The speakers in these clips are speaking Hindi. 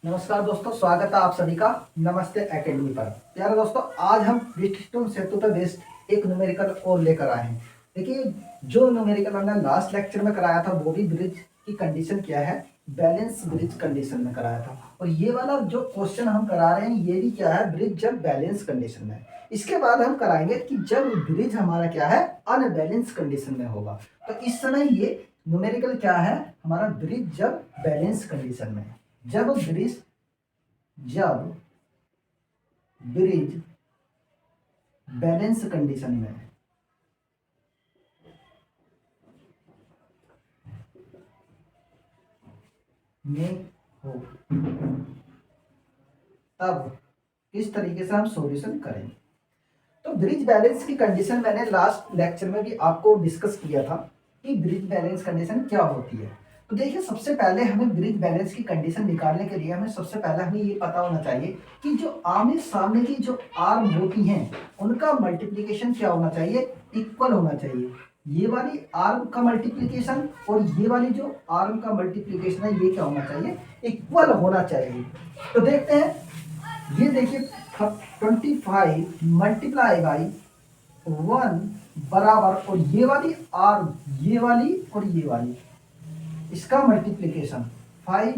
नमस्कार दोस्तों, स्वागत है आप सभी का नमस्ते एकेडमी पर। प्यारे दोस्तों, आज हम ब्रिजस्टोन सेतु पर बेस्ड एक न्यूमेरिकल और लेकर आए हैं। देखिए, जो न्यूमेरिकल हमने लास्ट लेक्चर में कराया था वो भी ब्रिज की कंडीशन क्या है, बैलेंस ब्रिज कंडीशन में कराया था। और ये वाला जो क्वेश्चन हम करा रहे हैं ये भी क्या है, ब्रिज जब बैलेंस कंडीशन में है। इसके बाद हम कराएंगे कि जब ब्रिज हमारा क्या है, अनबैलेंस कंडीशन में होगा। तो इस समय ये न्यूमेरिकल क्या है हमारा, ब्रिज जब बैलेंस कंडीशन में है। जब ब्रिज बैलेंस कंडीशन में है, हो, तब किस तरीके से हम सॉल्यूशन करेंगे। तो ब्रिज बैलेंस की कंडीशन मैंने लास्ट लेक्चर में भी आपको डिस्कस किया था कि ब्रिज बैलेंस कंडीशन क्या होती है। तो देखिए, सबसे पहले हमें ब्रिज बैलेंस की कंडीशन निकालने के लिए सबसे पहले हमें ये पता होना चाहिए कि जो आमने सामने की जो आर्म होती हैं उनका मल्टीप्लिकेशन क्या होना चाहिए, इक्वल होना चाहिए। ये वाली आर्म का मल्टीप्लिकेशन और ये वाली जो आर्म का मल्टीप्लिकेशन है ये क्या होना चाहिए, इक्वल होना चाहिए। तो देखते हैं, ये देखिए 25 मल्टीप्लाई बाई 1 बराबर, और ये वाली आर्म, ये वाली और ये वाली, इसका मल्टीप्लिकेशन 5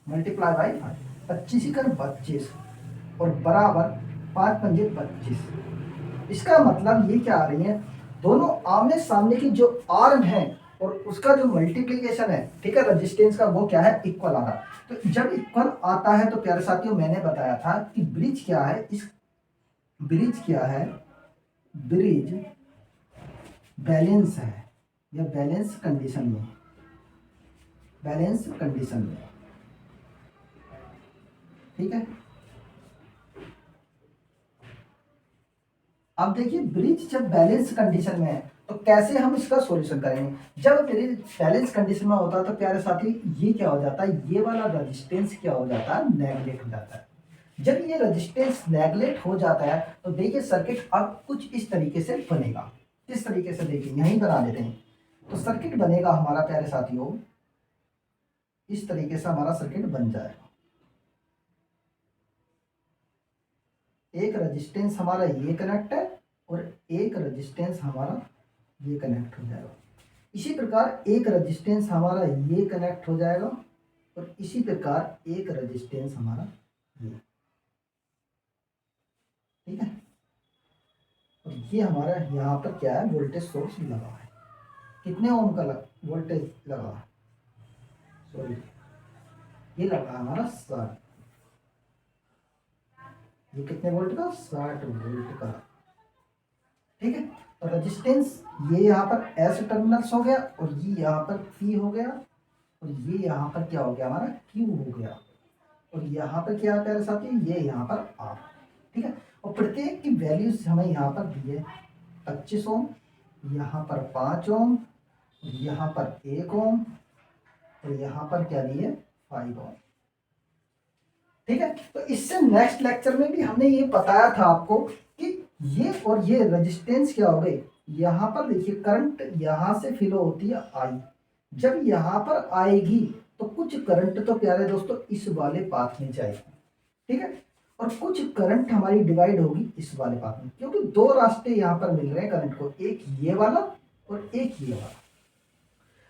मल्टीप्लाई बाई 5, 25 कर 25 और बराबर 5 पंजे 25। इसका मतलब ये क्या आ रही है, दोनों आमने सामने की जो आर्म है और उसका जो मल्टीप्लिकेशन है, ठीक है, रेजिस्टेंस का, वो क्या है, इक्वल आ रहा। तो जब इक्वल आता है तो प्यारे साथियों मैंने बताया था कि ब्रिज क्या है, इस ब्रिज क्या है, ब्रिज बैलेंस है या बैलेंस कंडीशन में, बैलेंस कंडीशन में, ठीक है। अब देखिए, ब्रिज जब बैलेंस कंडीशन में है तो कैसे हम इसका सॉल्यूशन करेंगे। जब ब्रिज बैलेंस कंडीशन में होता है तो प्यारे साथी ये क्या हो जाता है, ये वाला रेजिस्टेंस क्या हो जाता है, नेगलेक्ट हो जाता है। जब ये रेजिस्टेंस नेगलेक्ट हो जाता है तो देखिए सर्किट अब कुछ इस तरीके से बनेगा। किस तरीके से, देखिए यहीं बना देते हैं। तो सर्किट बनेगा हमारा प्यारे साथियों, इस तरीके से हमारा सर्किट बन जाएगा। एक रेजिस्टेंस हमारा ये कनेक्ट है और एक रेजिस्टेंस हमारा ये कनेक्ट हो जाएगा। इसी प्रकार एक रेजिस्टेंस हमारा ये कनेक्ट हो जाएगा और इसी प्रकार एक रेजिस्टेंस हमारा ये, ठीक है। और ये हमारा यहाँ पर क्या है, वोल्टेज सोर्स लगा है। कितने ओम का वोल्टेज लगा है, सॉरी, ये लगा है हमारा 60। ये कितने वोल्ट का, 60 वोल्ट का, ठीक है। तो रेजिस्टेंस ये यहाँ पर एस टर्मिनल्स हो गया और ये यहाँ पर पी हो गया और ये यहाँ पर क्या हो गया, हमारा क्यू हो गया। और यहाँ पर क्या प्यारे साथी, ये यहाँ पर आर, ठीक है। और प्रत्येक की वैल्यूज हमें यहाँ पर दी है 25 ओम, यहाँ पर 5 ओम, यहाँ पर 1 ओम और यहाँ पर क्या दी है, 5 ओम, ठीक है। तो इससे नेक्स्ट लेक्चर में भी हमने ये बताया था आपको कि ये और ये रेजिस्टेंस क्या हो गई। यहाँ पर देखिए करंट यहाँ से फ्लो होती है आई, जब यहाँ पर आएगी तो कुछ करंट तो प्यारे दोस्तों इस वाले पाथ में जाएगी, ठीक है। और कुछ करंट हमारी डिवाइड होगी इस वाले पाथ में, क्योंकि दो रास्ते यहाँ पर मिल रहे हैं करंट को, एक ये वाला और एक ये वाला।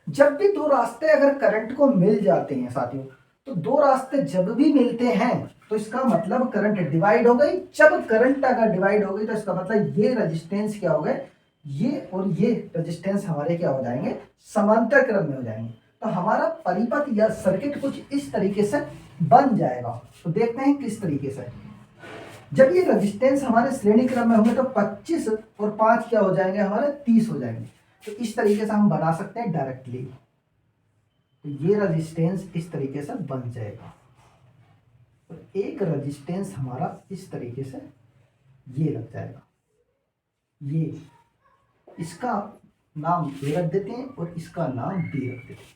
जब भी दो रास्ते अगर करंट को मिल जाते हैं साथियों, तो दो रास्ते जब भी मिलते हैं तो इसका मतलब करंट डिवाइड हो गई। जब करंट अगर डिवाइड हो गई तो इसका मतलब ये रेजिस्टेंस क्या हो गए, ये और ये रेजिस्टेंस हमारे क्या हो जाएंगे, समांतर क्रम में हो जाएंगे। तो हमारा परिपथ या सर्किट कुछ इस तरीके से बन जाएगा। तो देखते हैं किस तरीके से। जब ये रेजिस्टेंस हमारे श्रेणी क्रम में होंगे तो 25 और 5 क्या हो जाएंगे, हमारे 30 हो जाएंगे। तो इस तरीके से हम बना सकते हैं डायरेक्टली। तो ये रेजिस्टेंस इस तरीके से बन जाएगा और एक रेजिस्टेंस हमारा इस तरीके से ये लग जाएगा। ये, इसका नाम ए रख देते हैं और इसका नाम बी रख देते हैं।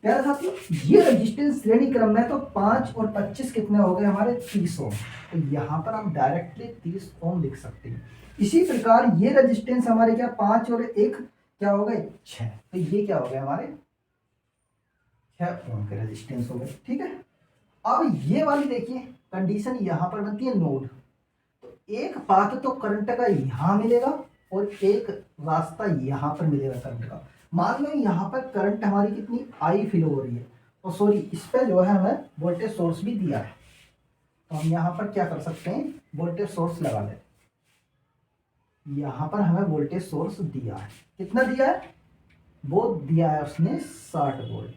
प्यारे साथियों, ये रेजिस्टेंस श्रेणी क्रम में तो 5 और 25 कितने हो गए, हमारे 30 ओम। तो यहाँ पर हम डायरेक्टली 30 ओम लिख सकते हैं। इसी प्रकार ये रेजिस्टेंस हमारे क्या, 5 और 1 क्या हो गए, 6। तो ये क्या हो गए, हमारे 6 ओम के रेजिस्टेंस हो गए, ठीक है। अब ये वाली देखिए कंडीशन यहाँ पर बनती है नोड, तो एक पाथ तो करंट का यहाँ मिलेगा और एक रास्ता यहाँ पर मिलेगा करंट का। मान लो यहाँ पर करंट हमारी कितनी आई फ्लो हो रही है, और सॉरी इस पे जो है हमें वोल्टेज सोर्स भी दिया है, तो हम यहाँ पर क्या कर सकते हैं, वोल्टेज सोर्स लगा लेते हैं। यहाँ पर हमें वोल्टेज सोर्स दिया है, कितना दिया है, वो दिया है उसने 60 वोल्ट,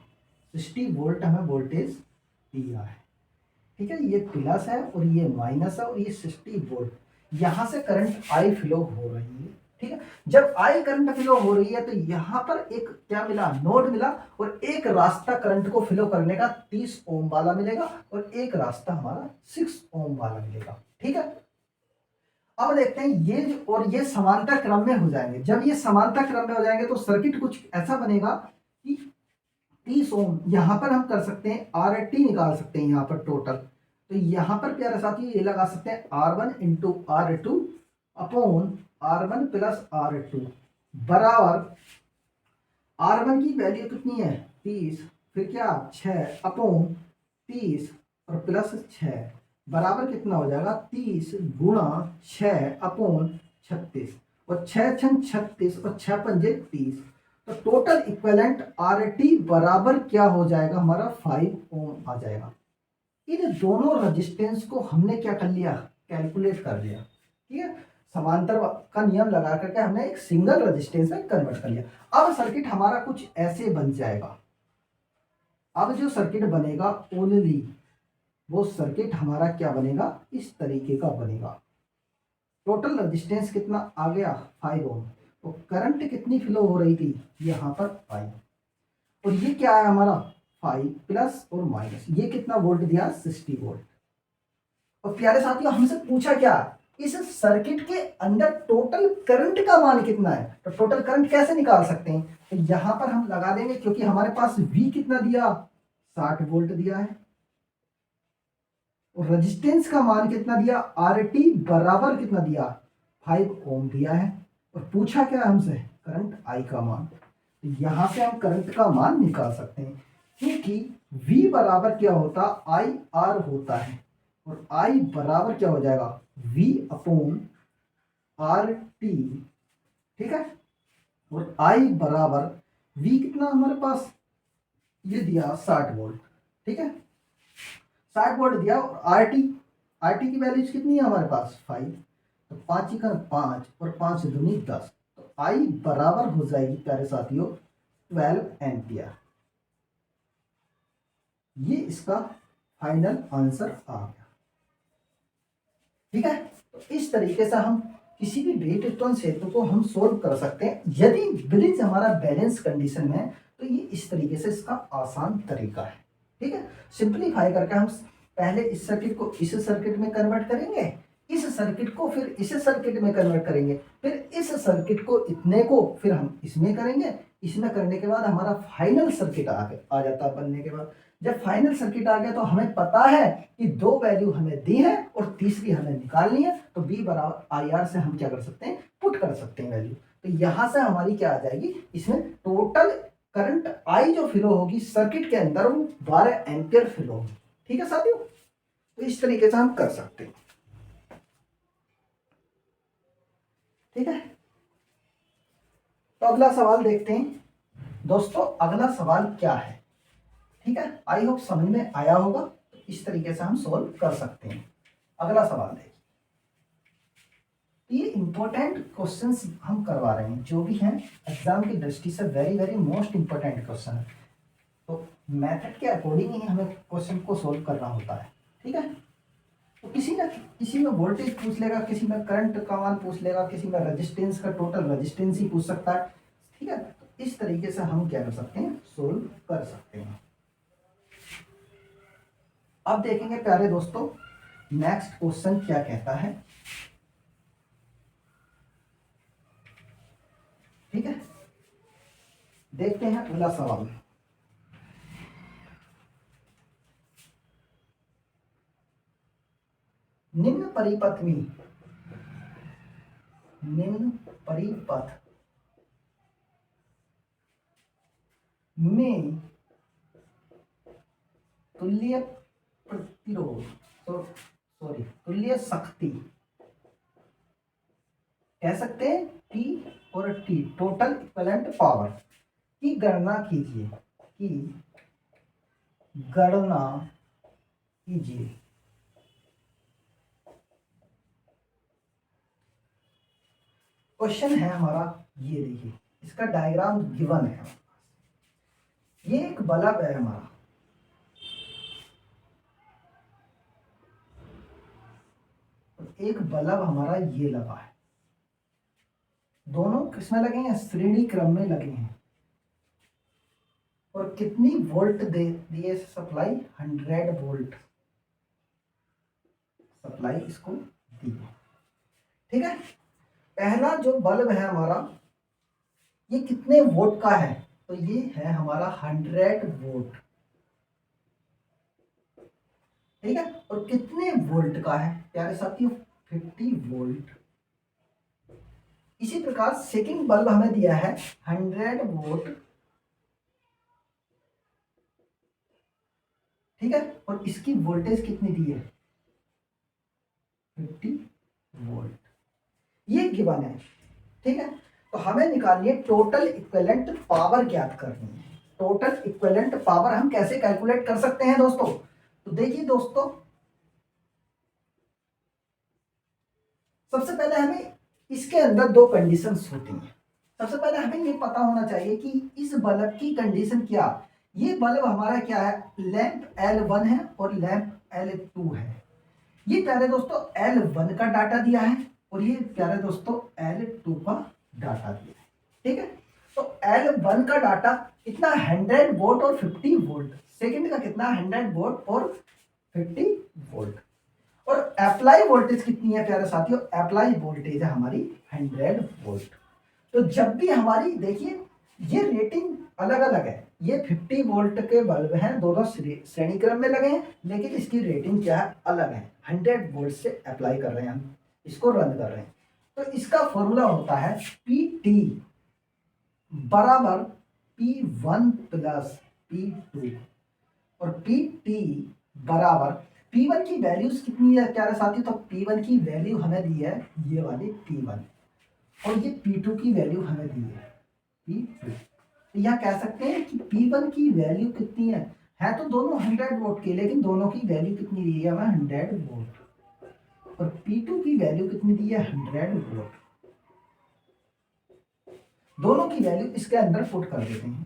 60 वोल्ट हमें वोल्टेज दिया है। ठीक है, ये प्लस है और ये माइनस है और ये 60 वोल्ट, यहाँ से करंट आई फ्लो हो रही है। ठीक है, जब आई करंट फ्लो हो रही है तो यहाँ पर एक क्या मिला, नोड मिला, और एक रास्ता करंट को फ्लो करने का 30 ओम वाला मिलेगा और एक रास्ता हमारा 6 ओम वाला मिलेगा। ठीक है, अब देखते हैं ये और ये समांतर क्रम में हो जाएंगे। जब ये समांतर क्रम में हो जाएंगे तो सर्किट कुछ ऐसा बनेगा कि 30 ओम, यहां पर हम कर सकते हैं आर टी निकाल सकते हैं यहाँ पर टोटल, तो यहां पर प्यारे साथी ये लगा सकते हैं R1 into R2 upon R1 plus R2 बराबर R1 की वैल्यू कितनी है 30, फिर क्या 6 अपॉन 30 और प्लस 6 बराबर कितना हो जाएगा 30 गुणा 6 अपॉन 36, और 6 छन 36 और 6 पंजे 30, तो टोटल इक्विवेलेंट आर टी बराबर क्या हो जाएगा हमारा 5 ओम आ जाएगा। इन दोनों रेजिस्टेंस को हमने क्या कर लिया, कैलकुलेट कर लिया। ठीक है, समांतर का नियम लगा करके हमने एक सिंगल रेजिस्टेंस में कन्वर्ट कर लिया। अब सर्किट हमारा कुछ ऐसे बन जाएगा। अब जो सर्किट बनेगा ओनली वो सर्किट हमारा क्या बनेगा, इस तरीके का बनेगा। टोटल रेजिस्टेंस कितना आ गया 5 ओम, तो करंट कितनी फ्लो हो रही थी यहाँ पर 5, और ये क्या है हमारा 5 प्लस और माइनस, ये कितना वोल्ट दिया 60 वोल्ट। और प्यारे साथियों हमसे पूछा क्या, इस सर्किट के अंदर टोटल करंट का मान कितना है, तो टोटल करंट कैसे निकाल सकते हैं, तो यहां पर हम लगा देंगे, क्योंकि हमारे पास V कितना दिया 60 वोल्ट दिया है, और रेजिस्टेंस का मान कितना दिया RT बराबर कितना दिया 5 ओम दिया है, और पूछा क्या हमसे करंट I का मान, तो यहां से हम करंट का मान निकाल सकते हैं, क्योंकि V बराबर क्या होता IR होता है, और I बराबर क्या हो जाएगा V अपॉन RT। ठीक है, और I बराबर V कितना हमारे पास ये दिया 60 वोल्ट। ठीक है, 60 वोल्ट दिया, और RT की वैल्यू कितनी है हमारे पास 5, तो 5 का 5 और 5 दूनी 10, तो I बराबर हो जाएगी प्यारे साथियों 12 एम्पियर। ये इसका फाइनल आंसर आ गया। ठीक है, तो इस तरीके से हम किसी भी वेट सेतु को हम सोल्व कर सकते हैं। यदि ब्रिज हमारा बैलेंस कंडीशन में है तो ये इस तरीके से इसका आसान तरीका है। ठीक है, सिंपलीफाई करके हम पहले इस सर्किट को इस सर्किट में कन्वर्ट करेंगे, इस सर्किट को फिर इस सर्किट में कन्वर्ट करेंगे, फिर इस सर्किट को इतने को फिर हम इसमें करेंगे, इसमें करने के बाद हमारा फाइनल सर्किट आ जाता है बनने के बाद। जब फाइनल सर्किट आ गया तो हमें पता है कि 2 वैल्यू हमें दी है और तीसरी हमें निकालनी है, तो B बराबर IR से हम क्या कर सकते हैं, पुट कर सकते हैं वैल्यू, तो यहां से हमारी क्या आ जाएगी, इसमें टोटल करंट I जो फ्लो होगी सर्किट के अंदर वो 12 एम्पियर फ्लो होगी। ठीक है साथियों, तो इस तरीके से हम कर सकते हैं। ठीक है, तो अगला सवाल देखते हैं दोस्तों। अगला सवाल क्या है, ठीक है, आई होप समझ में आया होगा, तो इस तरीके से हम सोल्व कर सकते हैं। अगला सवाल देखिए, ये इंपॉर्टेंट क्वेश्चंस हम करवा रहे हैं, जो भी हैं एग्जाम की दृष्टि से very very most important question है, तो मेथड के अकॉर्डिंग ही हमें क्वेश्चन को सोल्व करना होता है। ठीक है, तो किसी में वोल्टेज पूछ लेगा, किसी में करंट का मान पूछ लेगा, किसी में रेजिस्टेंस का टोटल रेजिस्टेंस ही पूछ सकता है। ठीक है, तो इस तरीके से हम क्या कर सकते हैं, सोल्व कर सकते हैं। अब देखेंगे प्यारे दोस्तों नेक्स्ट क्वेश्चन क्या कहता है। ठीक है, देखते हैं अगला सवाल। निम्न परिपथ में तुल्य प्रतिरोध, सॉरी तुल्य शक्ति कह सकते हैं, P और T टोटल इक्विवेलेंट पावर की गणना कीजिए, क्वेश्चन है हमारा, ये देखिए इसका डायग्राम गिवन है, ये एक बल्ब है हमारा, एक बल्ब हमारा ये लगा है, दोनों किसमें लगे हैं, श्रेणी क्रम में लगे हैं, और कितनी वोल्ट दिए सप्लाई, 100 वोल्ट सप्लाई इसको दी है। ठीक है, पहला जो बल्ब है हमारा ये कितने वोल्ट का है, तो ये है हमारा 100 वोल्ट। ठीक है, और कितने वोल्ट का है प्यारे साथियों, 50 वोल्ट। इसी प्रकार सेकंड बल्ब हमें दिया है 100 वोल्ट। ठीक है, और इसकी वोल्टेज कितनी दी है, 50 वोल्ट, ये गिवन है। ठीक है, तो हमें निकालनी है टोटल इक्विवेलेंट पावर ज्ञात करनी है। टोटल इक्विवेलेंट पावर हम कैसे कैलकुलेट कर सकते हैं दोस्तों, तो देखिए दोस्तों, सबसे पहले हमें इसके अंदर दो कंडीशंस होती हैं। सबसे पहले हमें ये पता होना चाहिए कि इस बल्ब की कंडीशन क्या, ये बल्ब हमारा क्या है, लैंप L1 है और लैंप L2 है। ये प्यारे दोस्तों L1 का डाटा दिया है और ये प्यारे दोस्तों L2 का डाटा दिया है। ठीक है, तो L1 का डाटा कितना, 100 वोल्ट और 50 वोल्ट, सेकंड का कितना, 100 वोल्ट और 50 वोल्ट, और अप्लाई वोल्टेज कितनी है प्यारे साथियों, अप्लाई वोल्टेज है हमारी 100 वोल्ट। तो जब भी हमारी देखिए ये रेटिंग अलग अलग है, ये 50 वोल्ट के बल्ब हैं, दोनों श्रेणी क्रम में लगे हैं, लेकिन इसकी रेटिंग क्या है, अलग है, 100 वोल्ट से अप्लाई कर रहे हैं हम, इसको रन कर रहे हैं। तो इसका फॉर्मूला होता है PT बराबर P1 प्लस P2, और PT बराबर P1 की वैल्यूज कितनी है प्यारे साथी, तो P1 की वैल्यू हमें दी है ये वाली P1, और ये P2 की वैल्यू हमें दी है P2। तो यह कह सकते हैं कि P1 की वैल्यू कितनी है तो दोनों 100 वोल्ट की, लेकिन दोनों की वैल्यू कितनी दी है हमें, 100 वोल्ट, और P2 की वैल्यू कितनी दी है, 100 वोल्ट। दोनों की वैल्यू इसके अंदर पुट कर देते हैं,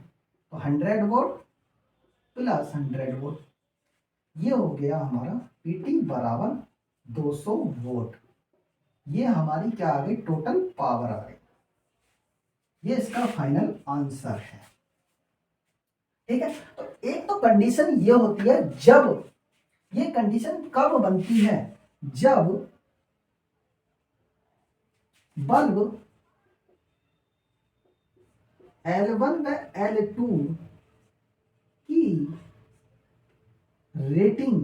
तो 100 वोल्ट प्लस 100 वोल्ट, ये हो गया हमारा PT बराबर 200 वोल्ट। ये हमारी क्या आ गई, टोटल पावर आ गई। ये इसका फाइनल आंसर है। ठीक है, तो एक तो कंडीशन ये होती है, जब ये कंडीशन कब बनती है, जब बल्ब L1 व L2 की रेटिंग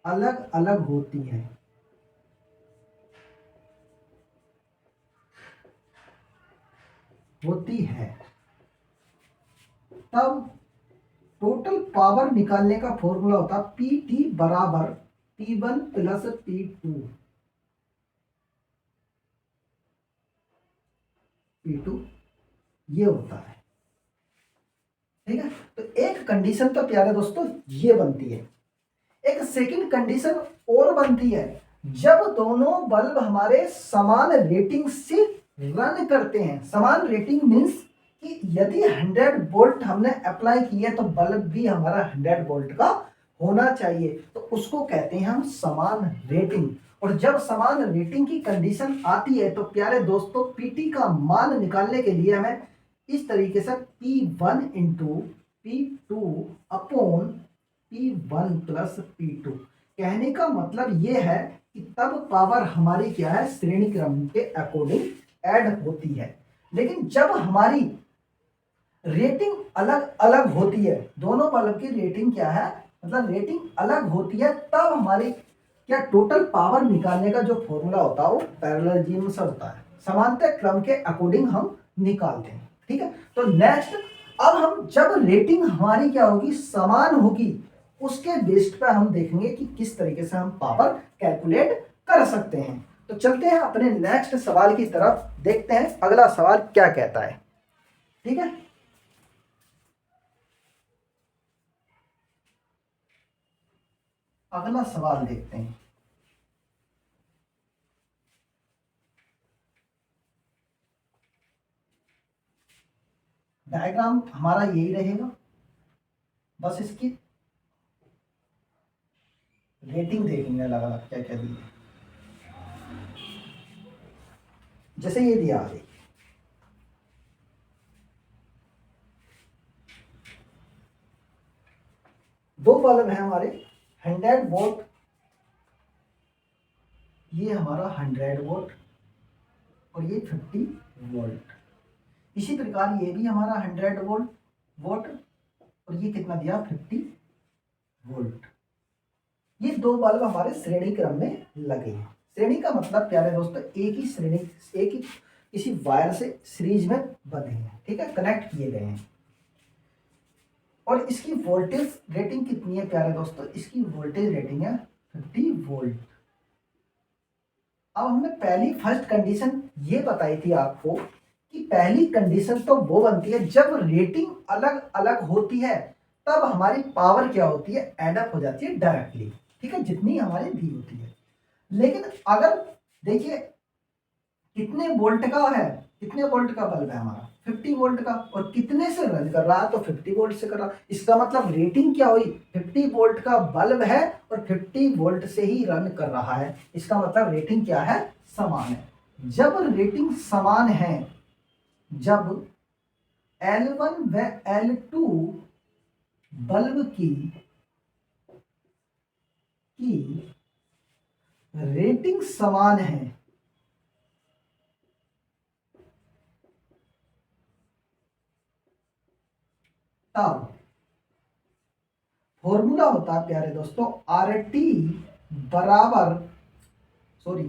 अलग अलग होती है। तब टोटल पावर निकालने का फॉर्मूला होता है PT बराबर P1 प्लस P2। P2 ये होता है। ठीक है, तो एक कंडीशन तो प्यारे दोस्तों ये बनती है, एक सेकंड कंडीशन और बनती है, जब दोनों बल्ब हमारे समान रेटिंग से रन करते हैं। समान रेटिंग मींस कि यदि 100 वोल्ट हमने अप्लाई किया तो बल्ब भी हमारा 100 वोल्ट का होना चाहिए, तो उसको कहते हैं हम समान रेटिंग। और जब समान रेटिंग की कंडीशन आती है तो प्यारे दोस्तों PT का मान निकालने के लिए हमें इस तरीके से P1 into P2 upon P1 plus P2, कहने का मतलब ये है कि तब पावर हमारी क्या है, श्रेणी क्रम के अकॉर्डिंग ऐड होती है। लेकिन जब हमारी रेटिंग अलग अलग होती है, दोनों बल्ब की रेटिंग क्या है, मतलब रेटिंग अलग होती है, तब हमारी क्या टोटल पावर निकालने का जो फॉर्मूला होता है वो पैरेललिज्म से होता है, समांतर क्रम के अकॉर्डिंग हम निकालते हैं। ठीक है, तो नेक्स्ट अब हम जब रेटिंग हमारी क्या होगी, समान होगी, उसके बेस्ड पे हम देखेंगे कि किस तरीके से हम पावर कैलकुलेट कर सकते हैं। तो चलते हैं अपने नेक्स्ट सवाल की तरफ, देखते हैं अगला सवाल क्या कहता है। ठीक है, अगला सवाल देखते हैं। डायग्राम हमारा यही रहेगा, बस इसकी रेटिंग देखेंगे अलग अलग क्या क्या दी है। जैसे ये दिया है, दो बल्ब है हमारे 100 वोल्ट, ये हमारा 100 वोल्ट और ये 50 वोल्ट। इसी प्रकार ये भी हमारा 100 वोल्ट वोल्ट और ये कितना दिया 50 वोल्ट। ये दो बल्ब हमारे श्रेणी क्रम में लगे हैं। श्रेणी का मतलब प्यारे दोस्तों एक ही श्रेणी, एक ही किसी वायर से सीरीज में बंधे हैं, ठीक है, कनेक्ट किए गए हैं। और इसकी वोल्टेज रेटिंग कितनी है प्यारे दोस्तों, इसकी वोल्टेज रेटिंग है 50 वोल्ट। अब हमने पहली फर्स्ट कंडीशन ये बताई थी आपको कि पहली कंडीशन तो वो बनती है जब रेटिंग अलग अलग होती है, तब हमारी पावर क्या होती है, एडअप हो जाती है डायरेक्टली, ठीक है, जितनी हमारी दी होती है। लेकिन अगर देखिए कितने वोल्ट का है, कितने वोल्ट का बल्ब है हमारा 50 वोल्ट का, और कितने से रन कर रहा है तो 50 वोल्ट से कर रहा है। इसका मतलब रेटिंग क्या हुई, 50 वोल्ट का बल्ब है और 50 वोल्ट से ही रन कर रहा है। इसका मतलब रेटिंग क्या है, समान है। जब रेटिंग समान है, जब L1 व L2 बल्ब की रेटिंग समान है, तब फॉर्मूला होता है प्यारे दोस्तों आर टी बराबर, सॉरी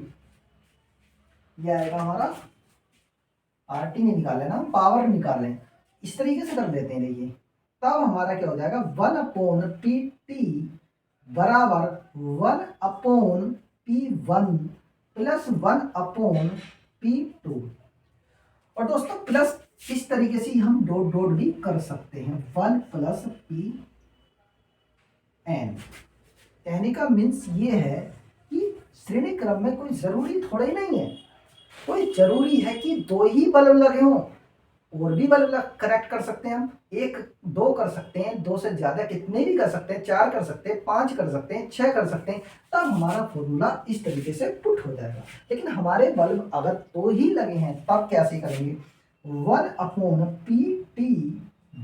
ये आएगा हमारा आर टी नहीं निकाले ना, पावर निकालें, इस तरीके से कर देते हैं। देखिए तब हमारा क्या हो जाएगा 1/PT बराबर 1/P1 प्लस 1/P2। और दोस्तों प्लस इस तरीके से हम डॉट डॉट भी कर सकते हैं, 1 + Pn। कहने का मीन्स ये है कि श्रेणी क्रम में कोई जरूरी थोड़ा ही नहीं है, कोई जरूरी है कि दो ही बल्ब लगे हों, और भी बल्ब कनेक्ट कर सकते हैं हम, एक दो कर सकते हैं, दो से ज्यादा कितने भी कर सकते हैं, 4 कर सकते हैं, 5 कर सकते हैं, 6 कर सकते हैं, तब हमारा फॉर्मूला इस तरीके से पुट हो जाएगा। लेकिन हमारे बल्ब अगर दो ही लगे हैं तब कैसे करेंगे, 1/PT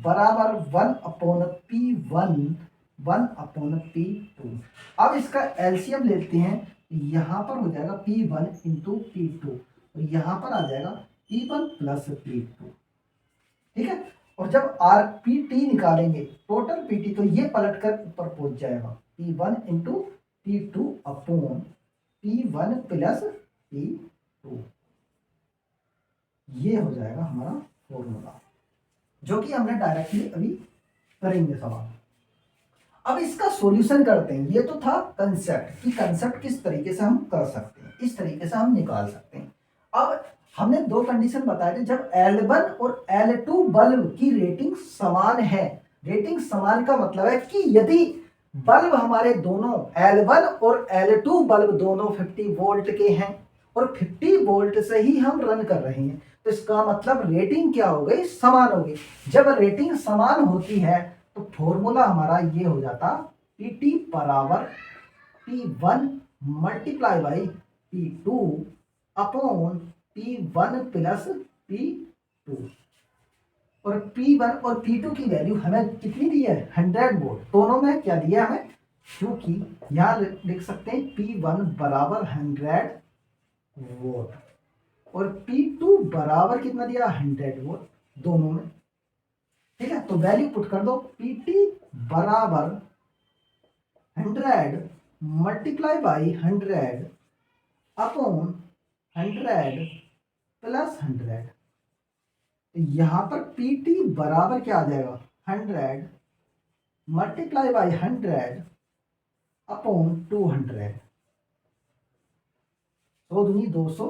बराबर 1/P1 1/P2। अब इसका एलसीएम लेते हैं, यहाँ पर हो जाएगा P1 × P2 और यहाँ पर आ जाएगा P1 + P2, ठीक है। और जब RPT निकालेंगे टोटल PT, तो ये पलट कर ऊपर पहुंच जाएगा P1 × P2 upon P1 + P2। ये हो जाएगा हमारा फॉर्मूला, जो कि हमने डायरेक्टली अभी करेंगे सवाल। अब इसका सॉल्यूशन करते हैं। ये तो था कंसेप्ट कि कंसेप्ट किस तरीके से हम कर सकते हैं, इस तरीके से हम निकाल सकते हैं। अब हमने दो कंडीशन बताए थे, जब L1 और L2 बल्ब की रेटिंग समान है। रेटिंग समान का मतलब है कि यदि बल्ब हमारे दोनों L1 और L2 बल्ब दोनों 50 वोल्ट के हैं और 50 वोल्ट से ही हम रन कर रहे हैं, तो इसका मतलब रेटिंग क्या हो गई, समान हो गई। जब रेटिंग समान होती है तो फॉर्मूला हमारा ये हो जाता PT बराबर P1 × P2 upon P1 + P2। और P1 और P2 की वैल्यू हमें कितनी दी है, 100 वोल्ट। दोनों में क्या दिया हमें, क्योंकि यहां लिख सकते हैं P1 बराबर 100 वोल्ट और P2 बराबर कितना दिया, 100 वोल्ट दोनों में, ठीक है। तो वैल्यू पुट कर दो, PT बराबर 100 × 100 अपॉन 100 + 100। यहां पर PT बराबर क्या आ जाएगा, 100 मल्टीप्लाई बाय 100 अपॉन 200, 100 दूनी 200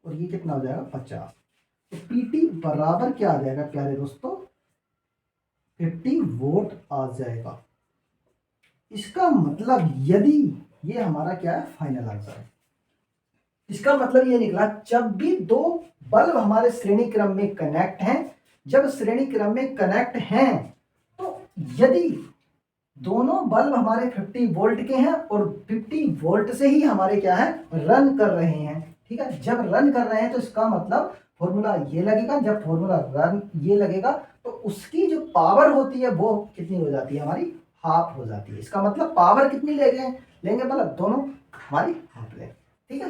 और ये कितना हो जाएगा 50। तो पीटी बराबर क्या आ जाएगा प्यारे दोस्तों, 50 वोल्ट आ जाएगा। इसका मतलब यदि ये हमारा क्या है फाइनल आंसर है, इसका मतलब ये निकला जब भी दो बल्ब हमारे श्रेणी क्रम में कनेक्ट हैं, जब श्रेणी क्रम में कनेक्ट हैं तो यदि दोनों बल्ब हमारे 50 वोल्ट के हैं और 50 वोल्ट से ही हमारे क्या है रन कर रहे हैं, ठीक है। जब रन कर रहे हैं तो इसका मतलब फॉर्मूला ये लगेगा, जब फॉर्मूला रन ये लगेगा तो उसकी जो पावर होती है वो कितनी हो जाती है हमारी, हाफ हो जाती है। इसका मतलब पावर कितनी लेंगे बल्ब, दोनों हमारी हाफ लेंगे, ठीक है।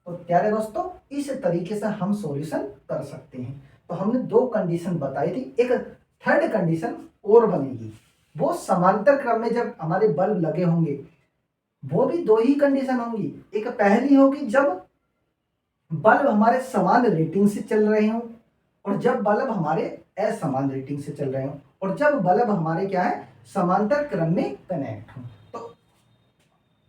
तो प्यारे दोस्तों इस तरीके से हम सॉल्यूशन कर सकते हैं। तो हमने दो कंडीशन बताई थी, एक थर्ड कंडीशन और बनेगी, वो समांतर क्रम में जब हमारे बल्ब लगे होंगे वो भी दो ही कंडीशन होंगी। एक पहली होगी जब बल्ब हमारे समान रेटिंग से चल रहे हों, और जब बल्ब हमारे असमान रेटिंग से चल रहे हों, और जब बल्ब हमारे क्या है समांतर क्रम में कनेक्ट हो। तो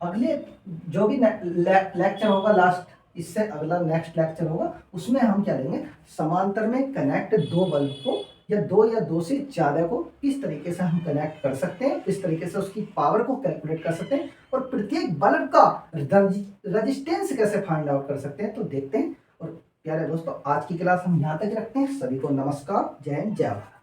अगले जो भी लेक्चर होगा लास्ट, इससे अगला नेक्स्ट लेक्चर होगा, उसमें हम क्या लेंगे, समांतर में कनेक्ट दो बल्ब को या दो से ज्यादा को किस तरीके से हम कनेक्ट कर सकते हैं, किस तरीके से उसकी पावर को कैलकुलेट कर सकते हैं, और प्रत्येक बल्ब का रजिस्टेंस कैसे फाइंड आउट कर सकते हैं, तो देखते हैं। और प्यारे दोस्तों आज की क्लास हम यहाँ तक रखते हैं। सभी को नमस्कार, जय हिंद, जय भारत।